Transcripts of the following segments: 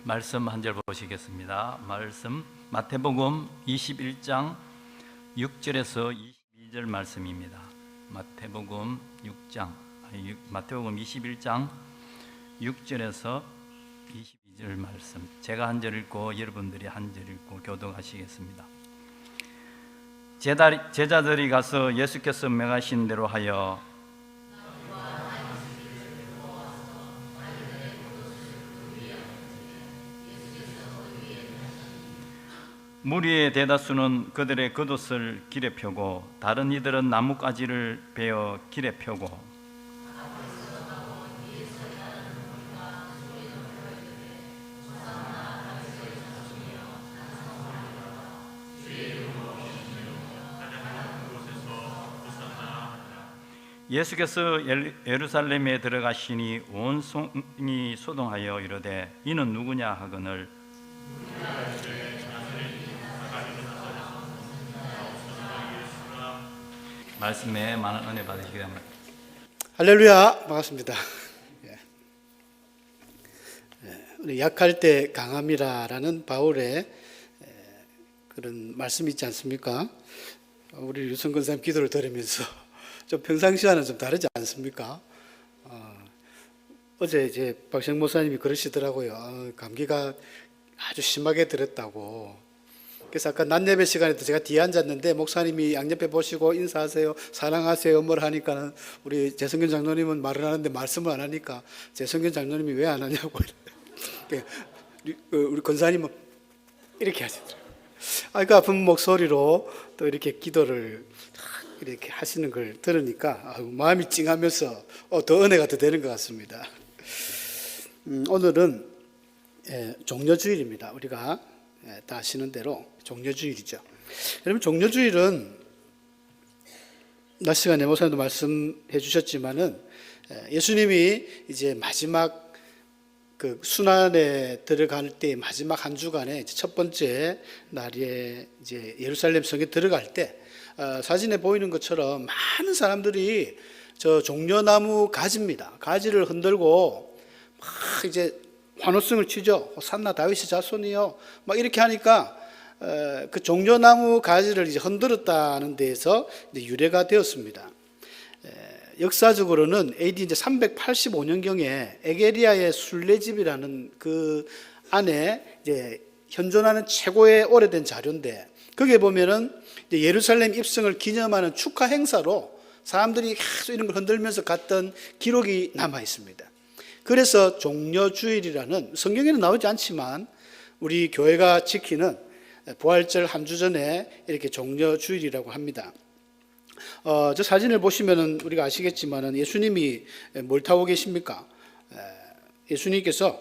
말씀 한 절 보시겠습니다. 말씀 마태복음 21장 6절에서 22절 말씀입니다. 마태복음 21장 6절에서 22절 말씀. 제가 한 절 읽고 여러분들이 한 절 읽고 교독하시겠습니다. 제자들이 가서 예수께서 명하신 대로 하여 무리의 대다수는 그들의 겉옷을 길에 펴고 다른 이들은 나뭇가지를 베어 길에 펴고 예수께서 예루살렘에 들어가시니 온 성이 소동하여 이르되 이는 누구냐 하거늘 말씀에 많은 은혜 받으시기 바랍니다. 할렐루야, 반갑습니다. 우리 약할 때 강함이라라는 바울의 그런 말씀이 있지 않습니까? 우리 유성근 선생님 기도를 들으면서 좀 평상시와는 좀 다르지 않습니까? 어제 이제 박정 목사님이 그러시더라고요. 감기가 아주 심하게 들었다고. 그래서 아까 낮 예배 시간에도 제가 뒤에 앉았는데 목사님이 양옆에 보시고 인사하세요, 사랑하세요, 뭘 하니까는 우리 재성균 장로님은 말을 하는데 말씀을 안 하니까 재성균 장로님이 왜 안 하냐고. 우리 권사님은 이렇게 하시더라고요. 그 아픈 목소리로 또 이렇게 기도를 이렇게 하시는 걸 들으니까 마음이 찡하면서 더 은혜가 더 되는 것 같습니다. 오늘은 종려주일입니다. 우리가 다 아시는 대로 종려주일이죠. 여러분, 종려주일은 낮 시간에 목사님도 말씀해 주셨지만은 예수님이 이제 마지막 그 순환에 들어갈 때 마지막 한 주간에 첫 번째 날에 이제 예루살렘 성에 들어갈 때 사진에 보이는 것처럼 많은 사람들이 저 종려나무 가지입니다. 가지를 흔들고 막 이제 환호성을 치죠. 호산나 다윗의 자손이요. 막 이렇게 하니까 그 종려나무 가지를 이제 흔들었다는 데에서 이제 유래가 되었습니다. 역사적으로는 AD 이제 385년경에 에게리아의 순례집이라는 그 안에 이제 현존하는 최고의 오래된 자료인데 거기에 보면은 이제 예루살렘 입성을 기념하는 축하 행사로 사람들이 계속 이런 걸 흔들면서 갔던 기록이 남아 있습니다. 그래서 종려주일이라는 성경에는 나오지 않지만 우리 교회가 지키는 부활절 한 주 전에 이렇게 종려주일이라고 합니다. 저 사진을 보시면은 우리가 아시겠지만은 예수님이 뭘 타고 계십니까? 예수님께서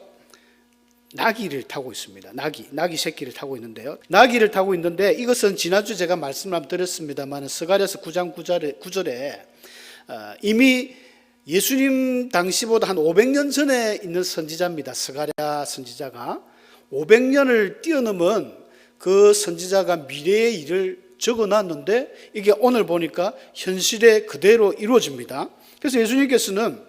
나귀를 타고 있습니다. 나귀 새끼를 타고 있는데요. 나귀를 타고 있는데 이것은 지난주 제가 말씀을 한번 드렸습니다만 스가랴서 9장 9절에 이미 예수님 당시보다 한 500년 전에 있는 선지자입니다. 스가랴 선지자가 500년을 뛰어넘은 그 선지자가 미래의 일을 적어놨는데 이게 오늘 보니까 현실에 그대로 이루어집니다. 그래서 예수님께서는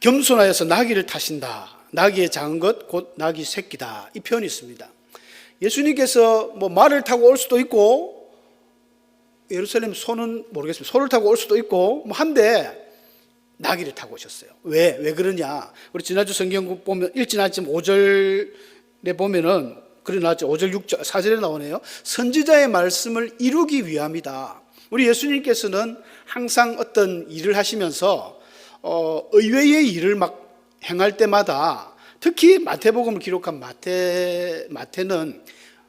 겸손하여서 나귀를 타신다. 나귀의 작은 것 곧 나귀 새끼다. 이 표현이 있습니다. 예수님께서 뭐 말을 타고 올 수도 있고 예루살렘 소는 모르겠습니다. 소를 타고 올 수도 있고 뭐 한데 나귀를 타고 오셨어요. 왜 그러냐? 우리 지난주 성경 보면 읽진 않지만 5절에 보면은 그래 나왔죠. 5절 6절 4절에 나오네요. 선지자의 말씀을 이루기 위함이다. 우리 예수님께서는 항상 어떤 일을 하시면서 의외의 일을 막 행할 때마다 특히 마태복음을 기록한 마태는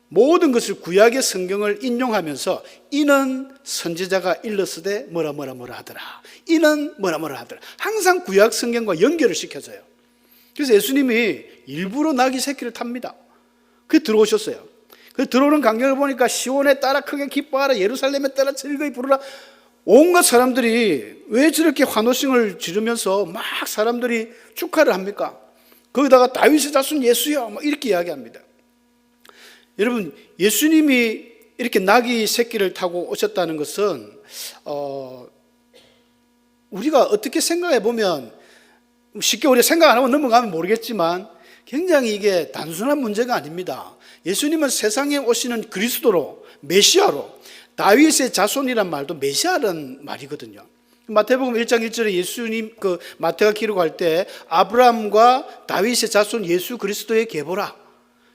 모든 것을 구약의 성경을 인용하면서 이는 선지자가 일렀으되 뭐라 하더라. 이는 뭐라 하더라. 항상 구약 성경과 연결을 시켜줘요. 그래서 예수님이 일부러 나귀 새끼를 탑니다. 그 들어오셨어요. 그 들어오는 광경을 보니까 시온에 따라 크게 기뻐하라, 예루살렘에 따라 즐거이 부르라. 온갖 사람들이 왜 저렇게 환호성을 지르면서 막 사람들이 축하를 합니까? 거기다가 다윗의 자손 예수여 막 이렇게 이야기합니다. 여러분, 예수님이 이렇게 나귀 새끼를 타고 오셨다는 것은 우리가 어떻게 생각해 보면 쉽게 우리가 생각 안 하고 넘어가면 모르겠지만 굉장히 이게 단순한 문제가 아닙니다. 예수님은 세상에 오시는 그리스도로, 메시아로, 다윗의 자손이란 말도 메시아라는 말이거든요. 마태복음 1장 1절에 예수님 마태가 기록할 때 아브라함과 다윗의 자손 예수 그리스도의 계보라.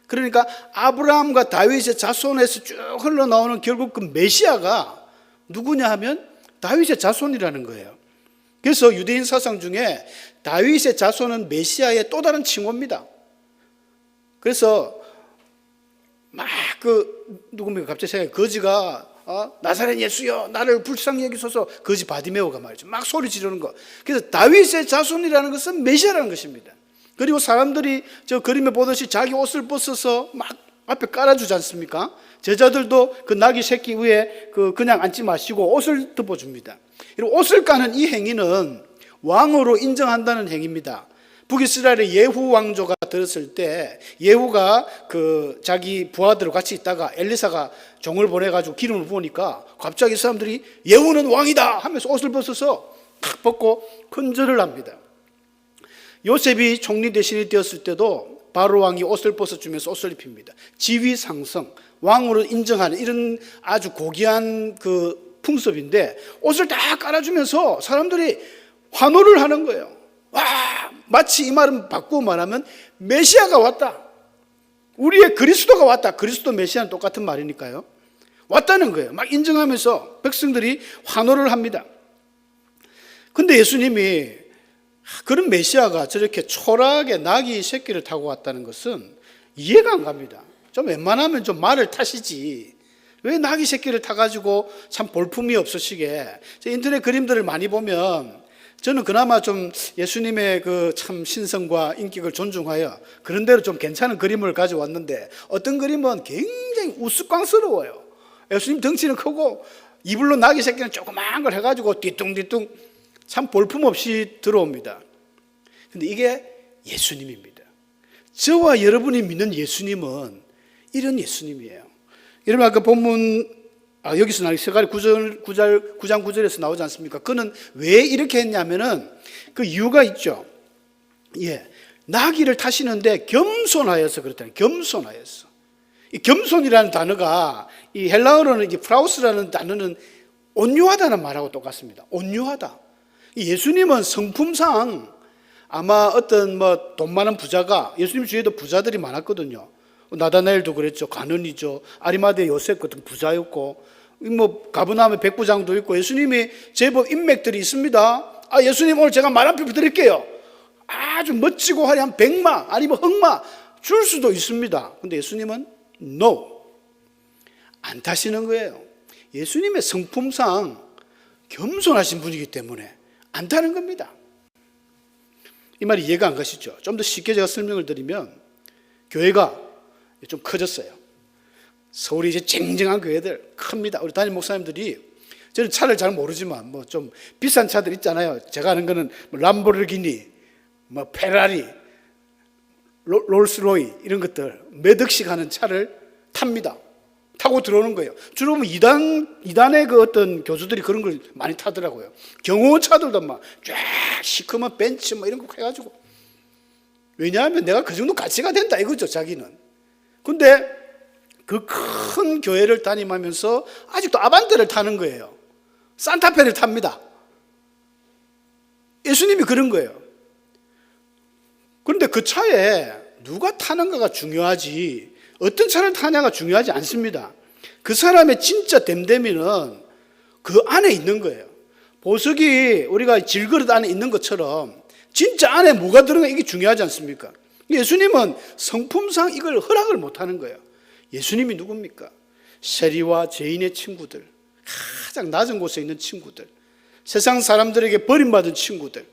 그러니까 아브라함과 다윗의 자손에서 쭉 흘러나오는 결국 그 메시아가 누구냐 하면 다윗의 자손이라는 거예요. 그래서 유대인 사상 중에 다윗의 자손은 메시아의 또 다른 칭호입니다. 그래서 막 누굽니까 갑자기 생각해 거지가 나사렛 예수여 나를 불쌍히 여기소서, 거지 바디메오가 말이죠. 막 소리 지르는 거. 그래서 다윗의 자손이라는 것은 메시아라는 것입니다. 그리고 사람들이 저 그림에 보듯이 자기 옷을 벗어서 막 앞에 깔아주지 않습니까? 제자들도 그 나귀 새끼 위에 그냥 앉지 마시고 옷을 덮어줍니다. 그리고 옷을 까는 이 행위는 왕으로 인정한다는 행위입니다. 북이스라엘의 예후 왕조가 들었을 때 예후가 자기 부하들과 같이 있다가 엘리사가 종을 보내가지고 기름을 부으니까 갑자기 사람들이 예후는 왕이다 하면서 옷을 벗어서 탁 벗고 큰절을 합니다. 요셉이 총리 대신이 되었을 때도 바로 왕이 옷을 벗어주면서 옷을 입힙니다. 지위 상승, 왕으로 인정하는 이런 아주 고귀한 풍습인데 옷을 다 깔아주면서 사람들이 환호를 하는 거예요. 와, 마치 이 말은 바꾸어 말하면 메시아가 왔다. 우리의 그리스도가 왔다. 그리스도 메시아는 똑같은 말이니까요. 왔다는 거예요. 막 인정하면서 백성들이 환호를 합니다. 근데 예수님이 그런 메시아가 저렇게 초라하게 나귀 새끼를 타고 왔다는 것은 이해가 안 갑니다. 좀 웬만하면 좀 말을 타시지. 왜 나귀 새끼를 타가지고 참 볼품이 없으시게. 인터넷 그림들을 많이 보면 저는 그나마 좀 예수님의 참 신성과 인격을 존중하여 그런 대로 좀 괜찮은 그림을 가져왔는데 어떤 그림은 굉장히 우스꽝스러워요. 예수님 덩치는 크고 이불로 나귀 새끼는 조그마한 걸 해가지고 뒤뚱뒤뚱 참 볼품없이 들어옵니다. 근데 이게 예수님입니다. 저와 여러분이 믿는 예수님은 이런 예수님이에요. 여러분 아까 본문 여기서 나오는 스가랴 9장 9절에서 나오지 않습니까? 그는 왜 이렇게 했냐면은 그 이유가 있죠. 예, 나귀를 타시는데 겸손하여서 그렇다는, 겸손하여서. 이 겸손이라는 단어가 이 헬라어로는 이제 프라우스라는 단어는 온유하다는 말하고 똑같습니다. 온유하다. 이 예수님은 성품상 아마 어떤 돈 많은 부자가, 예수님 주위에도 부자들이 많았거든요. 나다나엘도 그랬죠. 가룟이죠. 아리마대 요셉 같은 부자였고, 가버나움의 백부장도 있고, 예수님이 제법 인맥들이 있습니다. 예수님 오늘 제가 말 한 표 드릴게요. 아주 멋지고 화려한 백마 아니면 흑마 줄 수도 있습니다. 근데 예수님은 no, 안 타시는 거예요. 예수님의 성품상 겸손하신 분이기 때문에 안 타는 겁니다. 이 말이 이해가 안 가시죠? 좀 더 쉽게 제가 설명을 드리면 교회가 좀 커졌어요. 서울이 이제 쟁쟁한 교회들 큽니다. 우리 담임 목사님들이, 저는 차를 잘 모르지만 좀 비싼 차들 있잖아요. 제가 아는 거는 람보르기니, 페라리, 롤스로이 이런 것들 몇 억씩 하는 차를 탑니다. 타고 들어오는 거예요. 주로 이단의 어떤 교수들이 그런 걸 많이 타더라고요. 경호차들도 막 쫙 시커먼 벤츠 이런 거 해가지고. 왜냐하면 내가 그 정도 가치가 된다 이거죠, 자기는. 근데 그 큰 교회를 다니면서 아직도 아반떼를 타는 거예요. 산타페를 탑니다. 예수님이 그런 거예요. 그런데 그 차에 누가 타는가가 중요하지 어떤 차를 타냐가 중요하지 않습니다. 그 사람의 진짜 됨됨이는 그 안에 있는 거예요. 보석이 우리가 질그릇 안에 있는 것처럼 진짜 안에 뭐가 들어가 이게 중요하지 않습니까? 예수님은 성품상 이걸 허락을 못하는 거예요. 예수님이 누굽니까? 세리와 죄인의 친구들, 가장 낮은 곳에 있는 친구들, 세상 사람들에게 버림받은 친구들,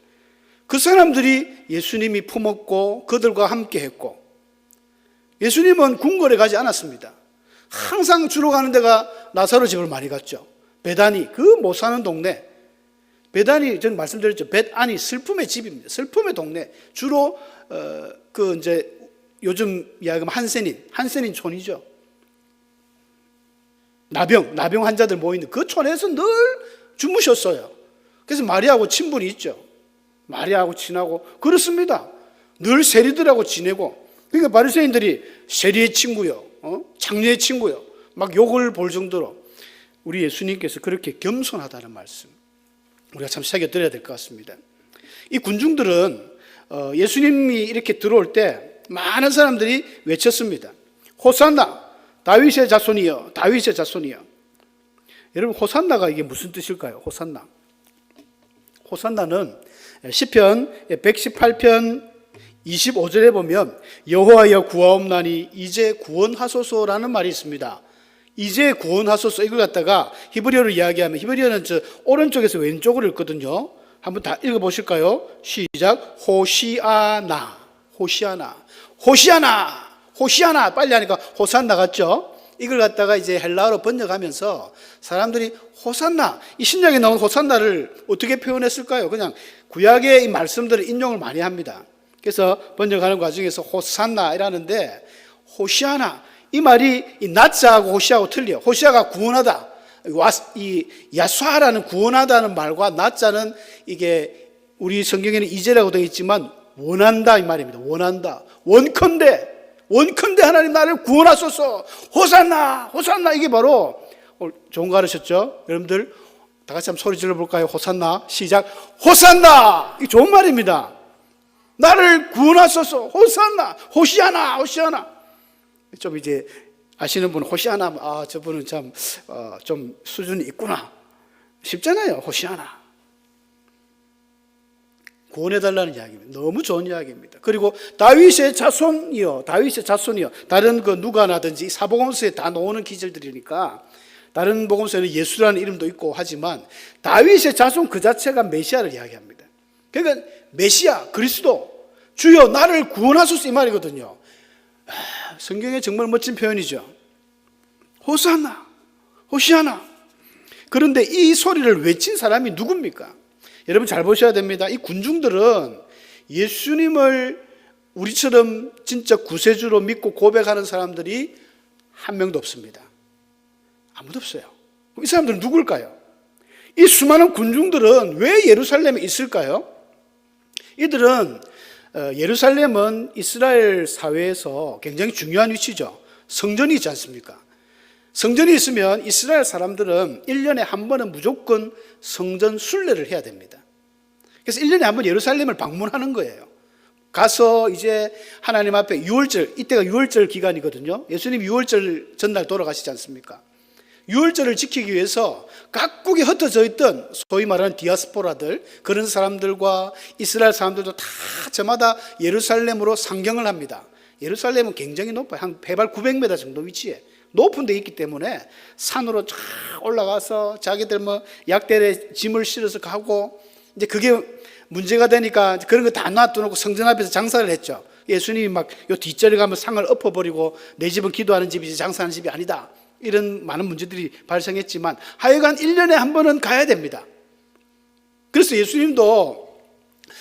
그 사람들이 예수님이 품었고 그들과 함께 했고, 예수님은 궁궐에 가지 않았습니다. 항상 주로 가는 데가 나사로 집을 많이 갔죠. 베다니, 그 못 사는 동네. 베다니, 저는 말씀드렸죠. 벳아니, 슬픔의 집입니다. 슬픔의 동네. 주로 이제 요즘 이야기하면 한센인 촌이죠. 나병 환자들 모이는 그 촌에서 늘 주무셨어요. 그래서 마리아하고 친분이 있죠. 마리아하고 친하고 그렇습니다. 늘 세리들하고 지내고 그러니까 바리새인들이 세리의 친구요, 장녀의 친구요, 막 욕을 볼 정도로 우리 예수님께서 그렇게 겸손하다는 말씀, 우리가 참 새겨들어야 될 것 같습니다. 이 군중들은 예수님이 이렇게 들어올 때 많은 사람들이 외쳤습니다. 호산나, 다윗의 자손이여, 다윗의 자손이여. 여러분, 호산나가 이게 무슨 뜻일까요? 호산나. 호산나는 시편 118편 25절에 보면 여호와여 구하옵나니 이제 구원하소서라는 말이 있습니다. 이제 구원하소서, 이걸 갖다가 히브리어로 이야기하면, 히브리어는 저 오른쪽에서 왼쪽으로 읽거든요. 한번 다 읽어보실까요? 시작. 호시아나, 호시아나, 호시아나, 호시아나. 빨리 하니까 호산나 같죠? 이걸 갖다가 이제 헬라어로 번역하면서 사람들이 호산나, 이 신약에 나온 호산나를 어떻게 표현했을까요? 그냥 구약의 이 말씀들을 인용을 많이 합니다. 그래서 번역하는 과정에서 호산나 이라는데, 호시아나, 이 말이 이 나자하고 호시아하고 틀려. 호시아가 구원하다, 이 야수아라는 구원하다는 말과 나자는 이게 우리 성경에는 이제라고 되어 있지만 원한다 이 말입니다. 원한다. 원컨대 하나님 나를 구원하소서. 호산나, 호산나. 이게 바로 좋은 거 가르쳤죠? 여러분들 다 같이 한번 소리 질러 볼까요? 호산나. 시작. 호산나. 이 좋은 말입니다. 나를 구원하소서. 호산나. 호시아나, 호시아나. 좀 이제 아시는 분 호시아나, 아 저분은 참 좀 수준이 있구나 싶잖아요. 호시아나. 구원해달라는 이야기입니다. 너무 좋은 이야기입니다. 그리고 다윗의 자손이요, 다윗의 자손이요. 다른 그 누가나든지 사복음서에 다 나오는 기절들이니까, 다른 복음서에는 예수라는 이름도 있고 하지만 다윗의 자손 그 자체가 메시아를 이야기합니다. 그러니까 메시아, 그리스도, 주여 나를 구원하소서 이 말이거든요. 성경에 정말 멋진 표현이죠. 호산나, 호시아나. 그런데 이 소리를 외친 사람이 누굽니까? 여러분 잘 보셔야 됩니다. 이 군중들은 예수님을 우리처럼 진짜 구세주로 믿고 고백하는 사람들이 한 명도 없습니다. 아무도 없어요. 그럼 이 사람들은 누굴까요? 이 수많은 군중들은 왜 예루살렘에 있을까요? 이들은 예루살렘은 이스라엘 사회에서 굉장히 중요한 위치죠. 성전이 있지 않습니까? 성전이 있으면 이스라엘 사람들은 1년에 한 번은 무조건 성전 순례를 해야 됩니다. 그래서 1년에 한 번 예루살렘을 방문하는 거예요. 가서 이제 하나님 앞에 유월절, 이때가 유월절 기간이거든요. 예수님 유월절 전날 돌아가시지 않습니까? 유월절을 지키기 위해서 각국에 흩어져 있던 소위 말하는 디아스포라들, 그런 사람들과 이스라엘 사람들도 다 저마다 예루살렘으로 상경을 합니다. 예루살렘은 굉장히 높아요. 한 해발 900m 정도 위치에 높은 데 있기 때문에 산으로 쫙 올라가서 자기들 뭐 약대에 짐을 실어서 가고, 이제 그게 문제가 되니까 그런 거 다 놔두고 성전 앞에서 장사를 했죠. 예수님이 막 요 뒷자리 가면 상을 엎어버리고 내 집은 기도하는 집이지 장사하는 집이 아니다, 이런 많은 문제들이 발생했지만 하여간 1년에 한 번은 가야 됩니다. 그래서 예수님도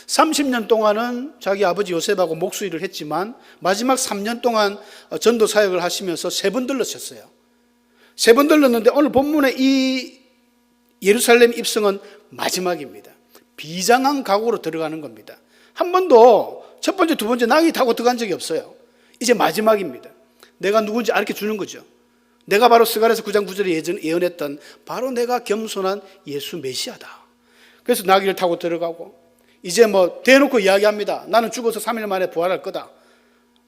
30년 동안은 자기 아버지 요셉하고 목수일을 했지만 마지막 3년 동안 전도 사역을 하시면서 3번 들렀었어요. 3번 들렀는데 오늘 본문의 이 예루살렘 입성은 마지막입니다. 비장한 각오로 들어가는 겁니다. 한 번도 첫 번째, 두 번째 나귀 타고 들어간 적이 없어요. 이제 마지막입니다. 내가 누군지 알게 주는 거죠. 내가 바로 스가랴서 9장 9절에 예언했던 바로 내가 겸손한 예수 메시아다. 그래서 나귀를 타고 들어가고 이제 뭐 대놓고 이야기합니다. 나는 죽어서 3일 만에 부활할 거다.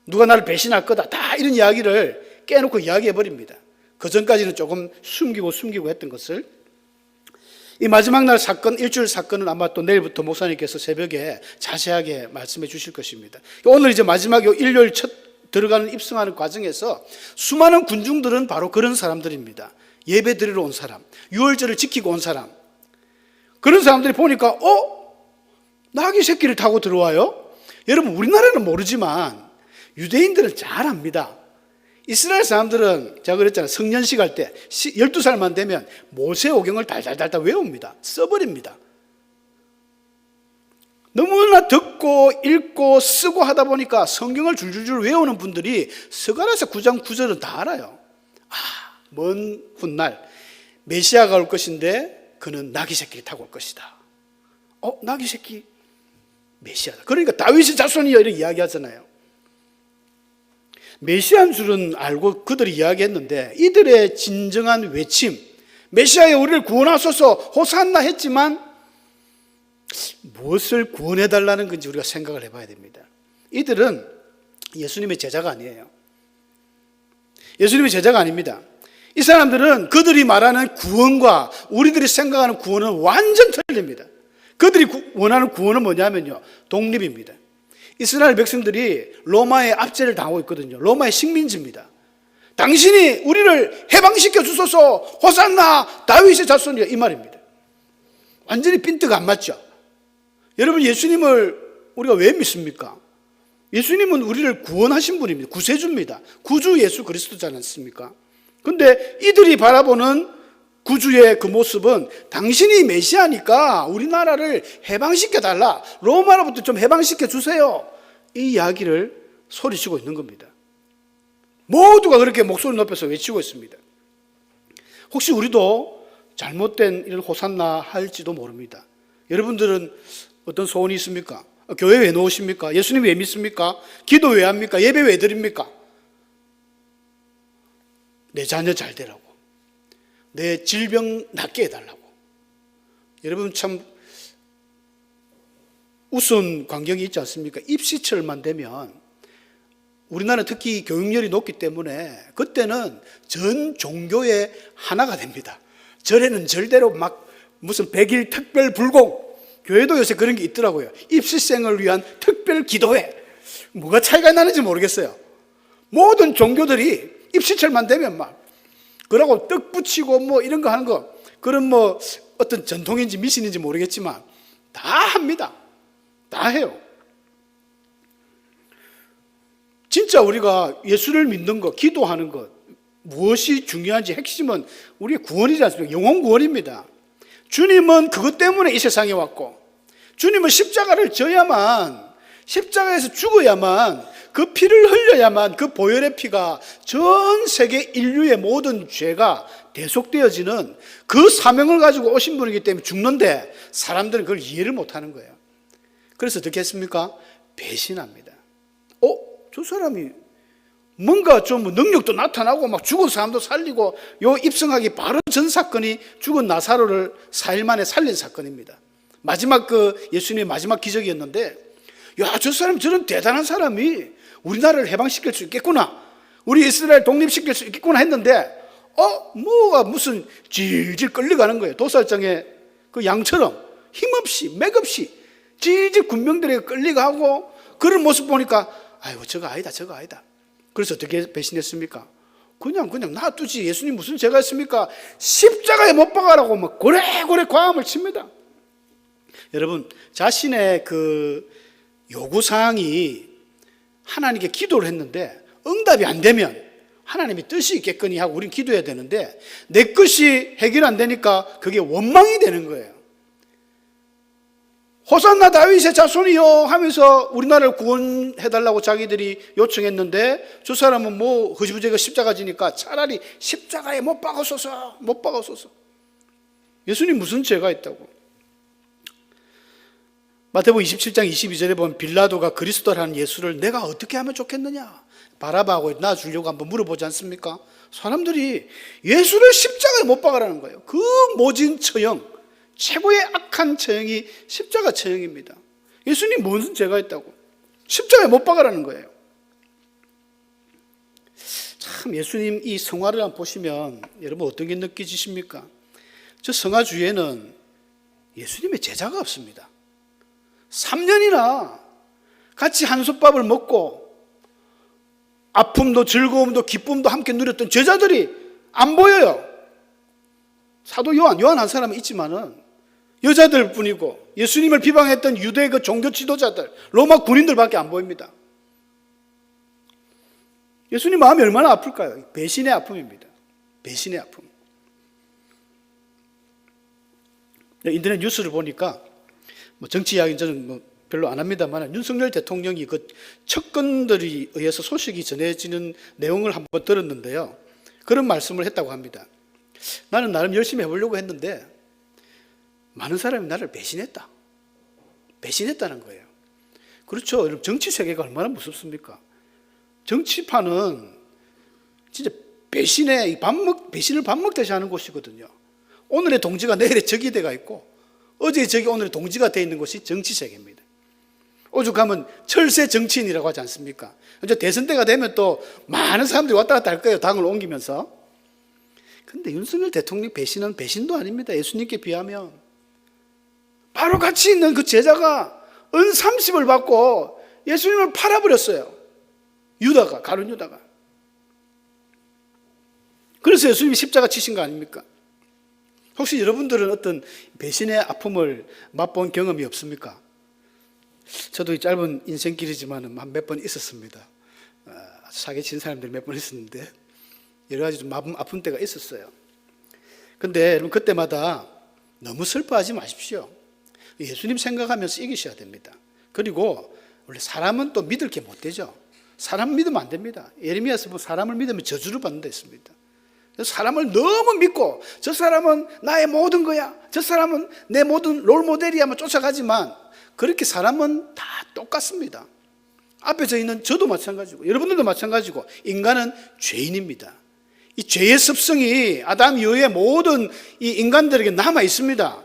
누가 나를 배신할 거다. 다 이런 이야기를 깨놓고 이야기해버립니다. 그 전까지는 조금 숨기고 했던 것을. 이 마지막 날 사건, 일주일 사건은 아마 또 내일부터 목사님께서 새벽에 자세하게 말씀해 주실 것입니다. 오늘 이제 마지막 일요일 첫 들어가는 입성하는 과정에서 수많은 군중들은 바로 그런 사람들입니다. 예배 드리러 온 사람, 유월절을 지키고 온 사람. 그런 사람들이 보니까 나귀 새끼를 타고 들어와요? 여러분 우리나라는 모르지만 유대인들은 잘 압니다. 이스라엘 사람들은 제가 그랬잖아요. 성년식 할 때 12살만 되면 모세오경을 달달달달 외웁니다. 써버립니다. 너무나 듣고 읽고 쓰고 하다 보니까 성경을 줄줄줄 외우는 분들이 스가랴서 9장 9절은 다 알아요. 먼 훗날 메시아가 올 것인데 그는 나귀 새끼를 타고 올 것이다. 나귀 새끼 메시아다. 그러니까 다윗의 자손이여 이렇게 이야기하잖아요. 메시아인 줄은 알고 그들이 이야기했는데 이들의 진정한 외침, 메시아여 우리를 구원하소서 호산나 했지만 무엇을 구원해달라는 건지 우리가 생각을 해봐야 됩니다. 이들은 예수님의 제자가 아니에요. 예수님의 제자가 아닙니다. 이 사람들은 그들이 말하는 구원과 우리들이 생각하는 구원은 완전 틀립니다. 그들이 원하는 구원은 뭐냐면요, 독립입니다. 이스라엘 백성들이 로마의 압제를 당하고 있거든요. 로마의 식민지입니다. 당신이 우리를 해방시켜 주소서 호산나 다윗의 자손이야 이 말입니다. 완전히 핀트가 안 맞죠. 여러분, 예수님을 우리가 왜 믿습니까? 예수님은 우리를 구원하신 분입니다. 구세주입니다. 구주 예수 그리스도지 않습니까? 근데 이들이 바라보는 구주의 그 모습은 당신이 메시아니까 우리나라를 해방시켜달라, 로마로부터 좀 해방시켜 주세요, 이 이야기를 소리치고 있는 겁니다. 모두가 그렇게 목소리 높여서 외치고 있습니다. 혹시 우리도 잘못된 이런 호산나 할지도 모릅니다. 여러분들은 어떤 소원이 있습니까? 교회 왜 나오십니까? 예수님 왜 믿습니까? 기도 왜 합니까? 예배 왜 드립니까? 내 자녀 잘 되라고, 내 질병 낫게 해달라고. 여러분, 참 우스운 광경이 있지 않습니까? 입시철만 되면 우리나라 특히 교육열이 높기 때문에 그때는 전 종교의 하나가 됩니다. 절에는 절대로 막 무슨 100일 특별 불공, 교회도 요새 그런 게 있더라고요. 입시생을 위한 특별 기도회. 뭐가 차이가 나는지 모르겠어요. 모든 종교들이 입시철만 되면 막 그러고 떡 붙이고 뭐 이런 거 하는 거, 그런 뭐 어떤 전통인지 미신인지 모르겠지만 다 합니다. 다 해요. 진짜 우리가 예수를 믿는 것, 기도하는 것, 무엇이 중요한지 핵심은 우리의 구원이지 않습니까? 영혼 구원입니다. 주님은 그것 때문에 이 세상에 왔고, 주님은 십자가를 져야만, 십자가에서 죽어야만, 그 피를 흘려야만 그 보혈의 피가 전 세계 인류의 모든 죄가 대속되어지는 그 사명을 가지고 오신 분이기 때문에 죽는데 사람들은 그걸 이해를 못하는 거예요. 그래서 어떻게 했습니까? 배신합니다. 저 사람이 뭔가 좀 능력도 나타나고 막 죽은 사람도 살리고, 요 입성하기 바로 전 사건이 죽은 나사로를 4일 만에 살린 사건입니다. 마지막 예수님의 마지막 기적이었는데, 야, 저 사람 저런 대단한 사람이 우리나라를 해방시킬 수 있겠구나, 우리 이스라엘 독립시킬 수 있겠구나 했는데 뭐가 무슨 질질 끌려가는 거예요. 도살장에 그 양처럼 힘없이 맥없이 질질 군병들에게 끌려가고, 그런 모습 보니까 아이고 저거 아니다. 그래서 어떻게 배신했습니까? 그냥 놔두지, 예수님 무슨 죄가 있습니까? 십자가에 못 박아라고 막 고래고래 과음을 칩니다. 여러분, 자신의 그 요구사항이 하나님께 기도를 했는데 응답이 안 되면 하나님의 뜻이 있겠거니 하고 우린 기도해야 되는데, 내 것이 해결 안 되니까 그게 원망이 되는 거예요. 호산나 다윗의 자손이요 하면서 우리나라를 구원해달라고 자기들이 요청했는데, 저 사람은 뭐 허지부지가 십자가 지니까 차라리 십자가에 못 박아소서. 예수님 무슨 죄가 있다고? 마태복음 27장 22절에 보면 빌라도가 그리스도라는 예수를 내가 어떻게 하면 좋겠느냐, 바라바하고 놔주려고 한번 물어보지 않습니까? 사람들이 예수를 십자가에 못 박으라는 거예요. 그 모진 처형, 최고의 악한 처형이 십자가 처형입니다. 예수님 무슨 죄가 있다고? 십자가에 못 박으라는 거예요. 참, 예수님 이 성화를 한번 보시면 여러분 어떤 게 느껴지십니까? 저 성화 주에는 예수님의 제자가 없습니다. 3년이나 같이 한솥밥을 먹고 아픔도 즐거움도 기쁨도 함께 누렸던 제자들이 안 보여요. 사도 요한 한 사람은 있지만은 여자들 뿐이고, 예수님을 비방했던 유대 그 종교 지도자들, 로마 군인들밖에 안 보입니다. 예수님 마음이 얼마나 아플까요? 배신의 아픔입니다. 배신의 아픔. 인터넷 뉴스를 보니까 뭐 정치 이야기는 저는 뭐 별로 안 합니다만, 윤석열 대통령이 그 측근들이 의해서 소식이 전해지는 내용을 한번 들었는데요, 그런 말씀을 했다고 합니다. 나는 나름 열심히 해보려고 했는데 많은 사람이 나를 배신했다는 거예요. 그렇죠. 정치 세계가 얼마나 무섭습니까? 정치판은 진짜 배신을 밥 먹듯이 하는 곳이거든요. 오늘의 동지가 내일의 적이 돼가 있고 어제의 적이 오늘의 동지가 돼 있는 곳이 정치 세계입니다. 오죽하면 철새 정치인이라고 하지 않습니까? 이제 대선 때가 되면 또 많은 사람들이 왔다 갔다 할 거예요. 당을 옮기면서. 근데 윤석열 대통령 배신은 배신도 아닙니다. 예수님께 비하면. 바로 같이 있는 그 제자가 은 30을 받고 예수님을 팔아버렸어요. 가룟 유다가. 그래서 예수님이 십자가 치신 거 아닙니까? 혹시 여러분들은 어떤 배신의 아픔을 맛본 경험이 없습니까? 저도 이 짧은 인생길이지만 한 몇 번 있었습니다. 사기친 사람들 몇 번 있었는데 여러 가지 좀 아픈 때가 있었어요. 근데 여러분 그때마다 너무 슬퍼하지 마십시오. 예수님 생각하면서 이기셔야 됩니다. 그리고 원래 사람은 또 믿을 게 못 되죠. 사람 믿으면 안 됩니다. 예레미야서 보면 사람을 믿으면 저주를 받는 데 있습니다. 사람을 너무 믿고 저 사람은 나의 모든 거야, 저 사람은 내 모든 롤모델이야 하면 쫓아가지만 그렇게 사람은 다 똑같습니다. 앞에 서 있는 저도 마찬가지고 여러분들도 마찬가지고 인간은 죄인입니다. 이 죄의 습성이 아담 이후의 모든 이 인간들에게 남아 있습니다.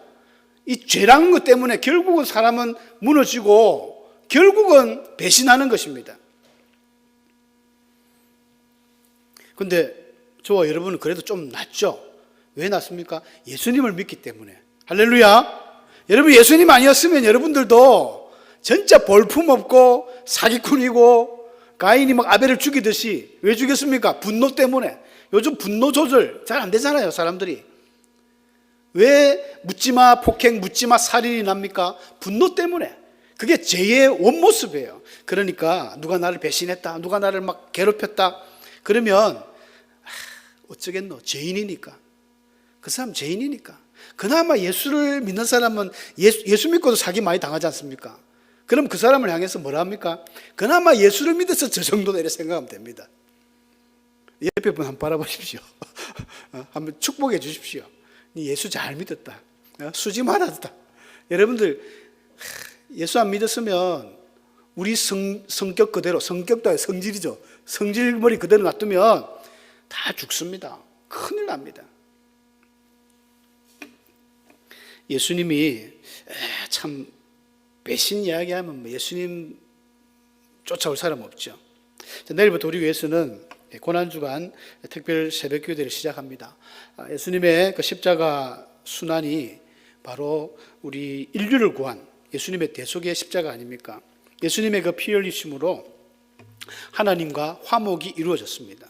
이 죄라는 것 때문에 결국은 사람은 무너지고 결국은 배신하는 것입니다. 근데 저와 여러분은 그래도 좀 낫죠? 왜 낫습니까? 예수님을 믿기 때문에. 할렐루야! 여러분 예수님 아니었으면 여러분들도 진짜 볼품없고 사기꾼이고 가인이 막 아벨을 죽이듯이 왜 죽였습니까? 분노 때문에. 요즘 분노 조절 잘 안 되잖아요, 사람들이. 왜 묻지마 폭행, 묻지마 살인이 납니까? 분노 때문에. 그게 죄의 원모습이에요. 그러니까 누가 나를 배신했다, 누가 나를 막 괴롭혔다 그러면 어쩌겠노? 죄인이니까. 그 사람 죄인이니까. 그나마 예수를 믿는 사람은 예수 믿고도 사기 많이 당하지 않습니까? 그럼 그 사람을 향해서 뭐라 합니까? 그나마 예수를 믿어서 저 정도다 이렇게 생각하면 됩니다. 옆에 분 한번 바라보십시오. 한번 축복해 주십시오. 예수 잘 믿었다. 수지 많았다. 여러분들 예수 안 믿었으면 우리 성격 그대로, 성격도 아니라 성질이죠. 성질머리 그대로 놔두면 다 죽습니다. 큰일 납니다. 예수님이 참 배신 이야기하면 예수님 쫓아올 사람 없죠. 내일부터 우리 교회에서는 고난주간 특별 새벽 교대를 시작합니다. 예수님의 그 십자가 순환이 바로 우리 인류를 구한 예수님의 대속의 십자가 아닙니까? 예수님의 그 피 흘리심으로 하나님과 화목이 이루어졌습니다.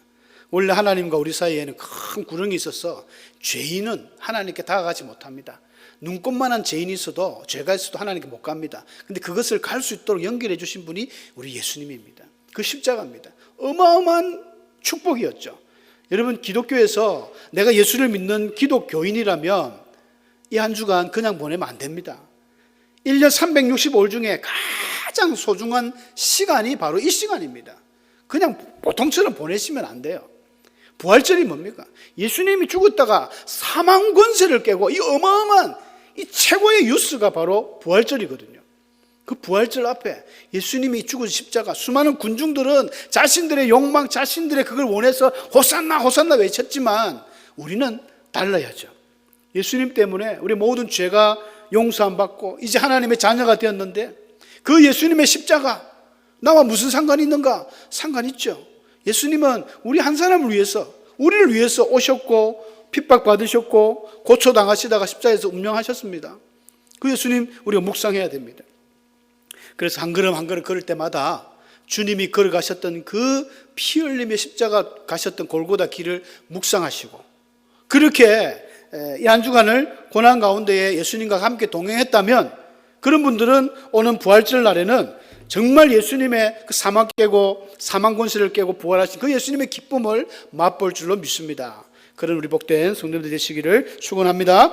원래 하나님과 우리 사이에는 큰 구렁이 있어서 죄인은 하나님께 다가가지 못합니다. 눈꼽만한 죄인이 있어도 죄가 있어도 하나님께 못 갑니다. 근데 그것을 갈 수 있도록 연결해 주신 분이 우리 예수님입니다. 그 십자가입니다. 어마어마한 축복이었죠. 여러분 기독교에서 내가 예수를 믿는 기독교인이라면 이 한 주간 그냥 보내면 안 됩니다. 1년 365일 중에 가장 소중한 시간이 바로 이 시간입니다. 그냥 보통처럼 보내시면 안 돼요. 부활절이 뭡니까? 예수님이 죽었다가 사망 권세를 깨고 이 어마어마한 이 최고의 뉴스가 바로 부활절이거든요. 그 부활절 앞에 예수님이 죽은 십자가, 수많은 군중들은 자신들의 욕망, 자신들의 그걸 원해서 호산나 호산나 외쳤지만 우리는 달라야죠. 예수님 때문에 우리 모든 죄가 용서 안 받고 이제 하나님의 자녀가 되었는데 그 예수님의 십자가 나와 무슨 상관이 있는가? 상관 있죠. 예수님은 우리 한 사람을 위해서, 우리를 위해서 오셨고 핍박받으셨고 고초당하시다가 십자가에서 운명하셨습니다. 그 예수님 우리가 묵상해야 됩니다. 그래서 한 걸음 한 걸음 걸을 때마다 주님이 걸어가셨던 그 피 흘림의 십자가 가셨던 골고다 길을 묵상하시고 그렇게 이 한 주간을 고난 가운데에 예수님과 함께 동행했다면 그런 분들은 오는 부활절 날에는 정말 예수님의 그 사망 깨고 사망 권세를 깨고 부활하신 그 예수님의 기쁨을 맛볼 줄로 믿습니다. 그런 우리 복된 성도들 되시기를 축원합니다.